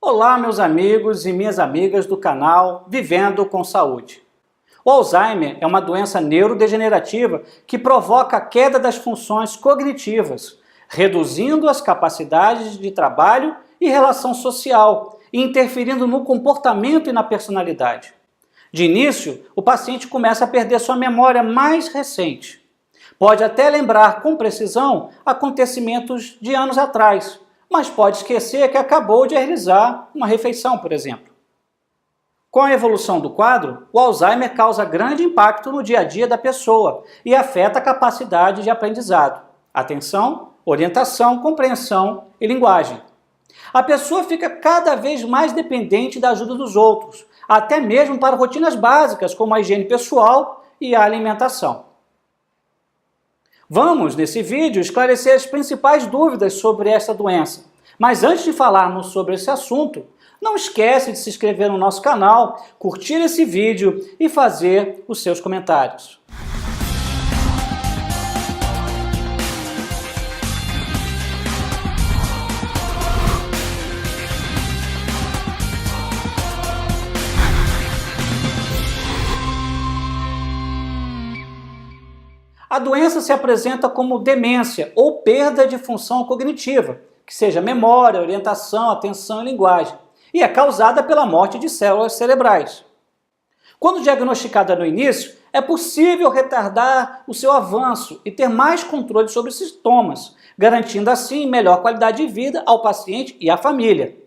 Olá, meus amigos e minhas amigas do canal Vivendo com Saúde. O Alzheimer é uma doença neurodegenerativa que provoca a queda das funções cognitivas, reduzindo as capacidades de trabalho e relação social e interferindo no comportamento e na personalidade. De início, o paciente começa a perder sua memória mais recente. Pode até lembrar com precisão acontecimentos de anos atrás, mas pode esquecer que acabou de realizar uma refeição, por exemplo. Com a evolução do quadro, o Alzheimer causa grande impacto no dia a dia da pessoa e afeta a capacidade de aprendizado, atenção, orientação, compreensão e linguagem. A pessoa fica cada vez mais dependente da ajuda dos outros, até mesmo para rotinas básicas como a higiene pessoal e a alimentação. Vamos, nesse vídeo, esclarecer as principais dúvidas sobre essa doença. Mas antes de falarmos sobre esse assunto, não esquece de se inscrever no nosso canal, curtir esse vídeo e fazer os seus comentários. A doença se apresenta como demência ou perda de função cognitiva, que seja memória, orientação, atenção e linguagem, e é causada pela morte de células cerebrais. Quando diagnosticada no início, é possível retardar o seu avanço e ter mais controle sobre os sintomas, garantindo assim melhor qualidade de vida ao paciente e à família.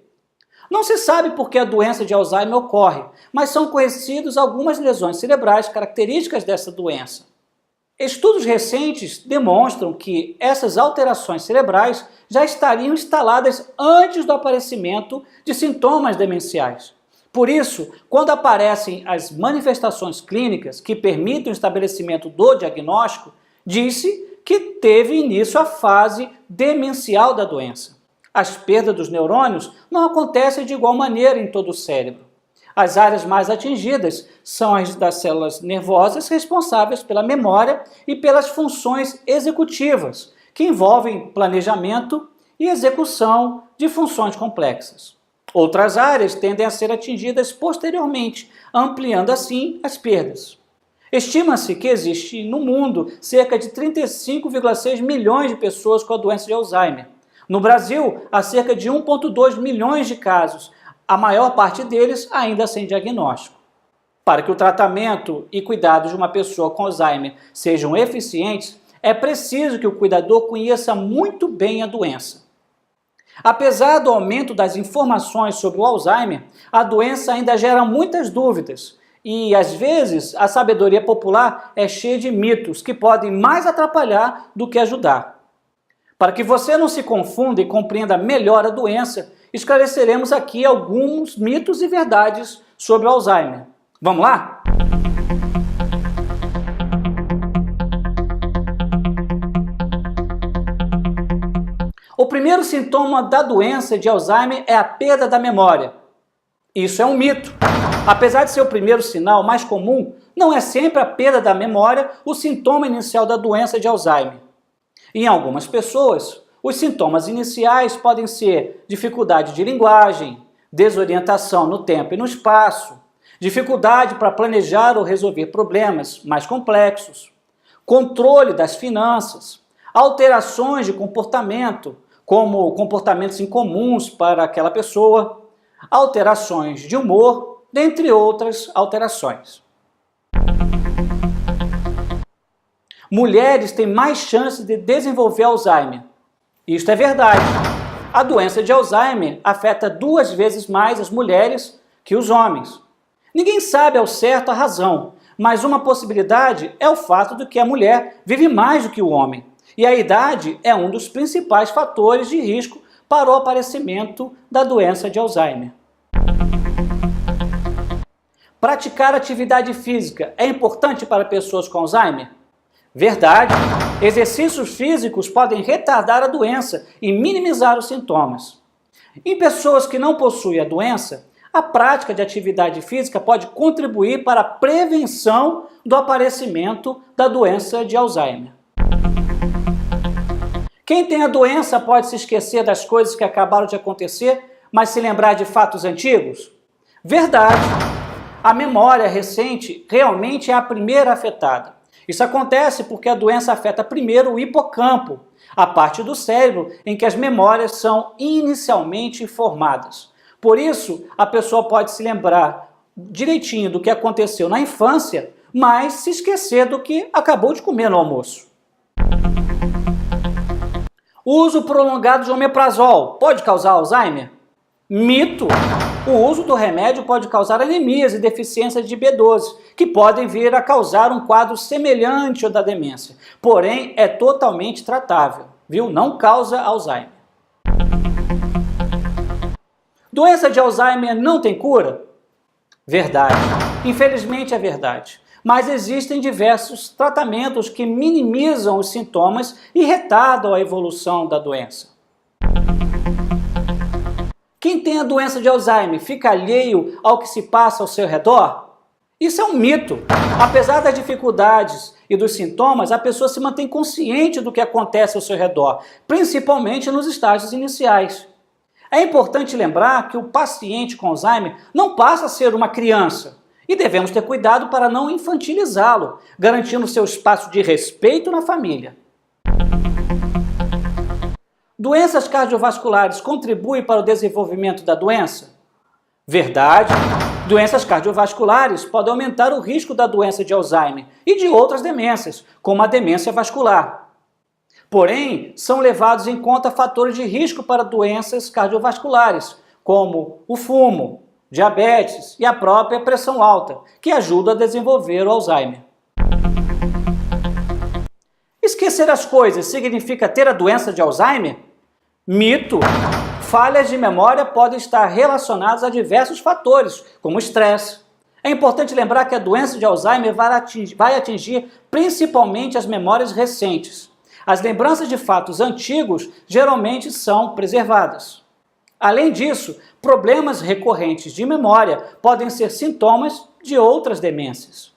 Não se sabe por que a doença de Alzheimer ocorre, mas são conhecidas algumas lesões cerebrais características dessa doença. Estudos recentes demonstram que essas alterações cerebrais já estariam instaladas antes do aparecimento de sintomas demenciais. Por isso, quando aparecem as manifestações clínicas que permitem o estabelecimento do diagnóstico, diz-se que teve início a fase demencial da doença. As perdas dos neurônios não acontecem de igual maneira em todo o cérebro. As áreas mais atingidas são as das células nervosas responsáveis pela memória e pelas funções executivas, que envolvem planejamento e execução de funções complexas. Outras áreas tendem a ser atingidas posteriormente, ampliando assim as perdas. Estima-se que existe no mundo cerca de 35,6 milhões de pessoas com a doença de Alzheimer. No Brasil, há cerca de 1,2 milhões de casos, a maior parte deles ainda sem diagnóstico. Para que o tratamento e cuidados de uma pessoa com Alzheimer sejam eficientes, é preciso que o cuidador conheça muito bem a doença. Apesar do aumento das informações sobre o Alzheimer, a doença ainda gera muitas dúvidas e, às vezes, a sabedoria popular é cheia de mitos que podem mais atrapalhar do que ajudar. Para que você não se confunda e compreenda melhor a doença, esclareceremos aqui alguns mitos e verdades sobre o Alzheimer. Vamos lá? O primeiro sintoma da doença de Alzheimer é a perda da memória. Isso é um mito. Apesar de ser o primeiro sinal mais comum, não é sempre a perda da memória o sintoma inicial da doença de Alzheimer. Em algumas pessoas, os sintomas iniciais podem ser dificuldade de linguagem, desorientação no tempo e no espaço, dificuldade para planejar ou resolver problemas mais complexos, controle das finanças, alterações de comportamento, como comportamentos incomuns para aquela pessoa, alterações de humor, dentre outras alterações. Mulheres têm mais chance de desenvolver Alzheimer. Isto é verdade. A doença de Alzheimer afeta 2 vezes mais as mulheres que os homens. Ninguém sabe ao certo a razão, mas uma possibilidade é o fato de que a mulher vive mais do que o homem. E a idade é um dos principais fatores de risco para o aparecimento da doença de Alzheimer. Praticar atividade física é importante para pessoas com Alzheimer? Verdade. Exercícios físicos podem retardar a doença e minimizar os sintomas. Em pessoas que não possuem a doença, a prática de atividade física pode contribuir para a prevenção do aparecimento da doença de Alzheimer. Quem tem a doença pode se esquecer das coisas que acabaram de acontecer mas se lembrar de fatos antigos? Verdade. A memória recente realmente é a primeira afetada. Isso acontece porque a doença afeta primeiro o hipocampo, a parte do cérebro em que as memórias são inicialmente formadas. Por isso, a pessoa pode se lembrar direitinho do que aconteceu na infância, mas se esquecer do que acabou de comer no almoço. O uso prolongado de omeprazol pode causar Alzheimer? Mito! O uso do remédio pode causar anemias e deficiências de B12, que podem vir a causar um quadro semelhante ao da demência. Porém, é totalmente tratável, viu? Não causa Alzheimer. Doença de Alzheimer não tem cura? Verdade. Infelizmente é verdade. Mas existem diversos tratamentos que minimizam os sintomas e retardam a evolução da doença. Quem tem a doença de Alzheimer fica alheio ao que se passa ao seu redor? Isso é um mito. Apesar das dificuldades e dos sintomas, a pessoa se mantém consciente do que acontece ao seu redor, principalmente nos estágios iniciais. É importante lembrar que o paciente com Alzheimer não passa a ser uma criança e devemos ter cuidado para não infantilizá-lo, garantindo seu espaço de respeito na família. Doenças cardiovasculares contribuem para o desenvolvimento da doença? Verdade. Doenças cardiovasculares podem aumentar o risco da doença de Alzheimer e de outras demências, como a demência vascular. Porém, são levados em conta fatores de risco para doenças cardiovasculares, como o fumo, diabetes e a própria pressão alta, que ajudam a desenvolver o Alzheimer. Esquecer as coisas significa ter a doença de Alzheimer? Mito! Falhas de memória podem estar relacionadas a diversos fatores, como estresse. É importante lembrar que a doença de Alzheimer vai atingir principalmente as memórias recentes. As lembranças de fatos antigos geralmente são preservadas. Além disso, problemas recorrentes de memória podem ser sintomas de outras demências.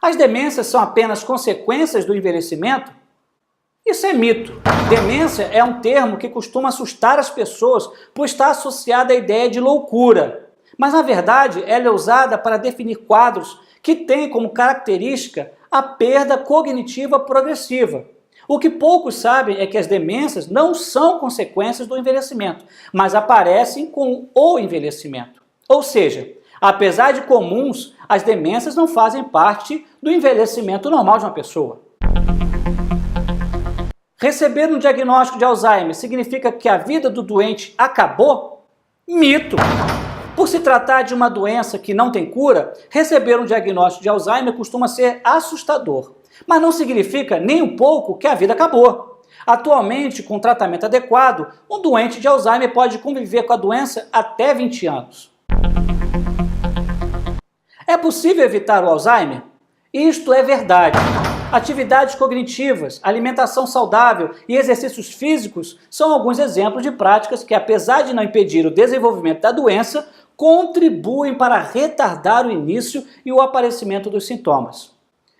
As demências são apenas consequências do envelhecimento? Isso é mito. Demência é um termo que costuma assustar as pessoas por estar associada à ideia de loucura. Mas, na verdade, ela é usada para definir quadros que têm como característica a perda cognitiva progressiva. O que poucos sabem é que as demências não são consequências do envelhecimento, mas aparecem com o envelhecimento. Ou seja, apesar de comuns, as demências não fazem parte do envelhecimento normal de uma pessoa. Receber um diagnóstico de Alzheimer significa que a vida do doente acabou? Mito! Por se tratar de uma doença que não tem cura, receber um diagnóstico de Alzheimer costuma ser assustador, mas não significa nem um pouco que a vida acabou. Atualmente, com tratamento adequado, um doente de Alzheimer pode conviver com a doença até 20 anos. É possível evitar o Alzheimer? Isto é verdade. Atividades cognitivas, alimentação saudável e exercícios físicos são alguns exemplos de práticas que, apesar de não impedir o desenvolvimento da doença, contribuem para retardar o início e o aparecimento dos sintomas.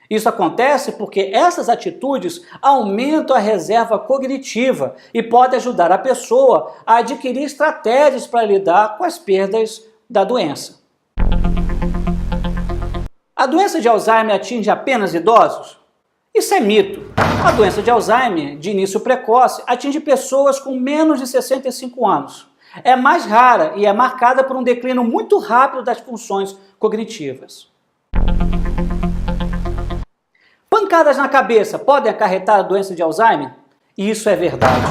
Isso acontece porque essas atitudes aumentam a reserva cognitiva e podem ajudar a pessoa a adquirir estratégias para lidar com as perdas da doença. A doença de Alzheimer atinge apenas idosos? Isso é mito. A doença de Alzheimer, de início precoce, atinge pessoas com menos de 65 anos. É mais rara e é marcada por um declínio muito rápido das funções cognitivas. Pancadas na cabeça podem acarretar a doença de Alzheimer? Isso é verdade.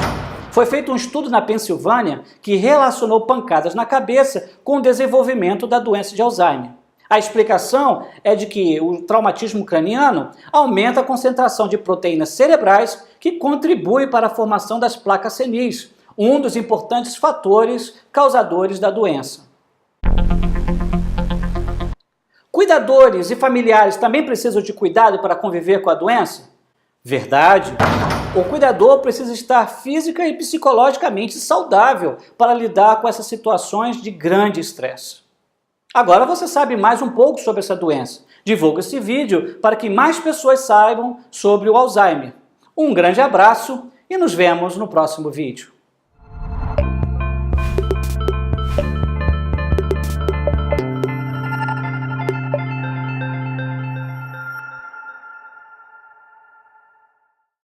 Foi feito um estudo na Pensilvânia que relacionou pancadas na cabeça com o desenvolvimento da doença de Alzheimer. A explicação é de que o traumatismo craniano aumenta a concentração de proteínas cerebrais que contribui para a formação das placas senis, um dos importantes fatores causadores da doença. Cuidadores e familiares também precisam de cuidado para conviver com a doença? Verdade. O cuidador precisa estar física e psicologicamente saudável para lidar com essas situações de grande estresse. Agora você sabe mais um pouco sobre essa doença. Divulga esse vídeo para que mais pessoas saibam sobre o Alzheimer. Um grande abraço e nos vemos no próximo vídeo.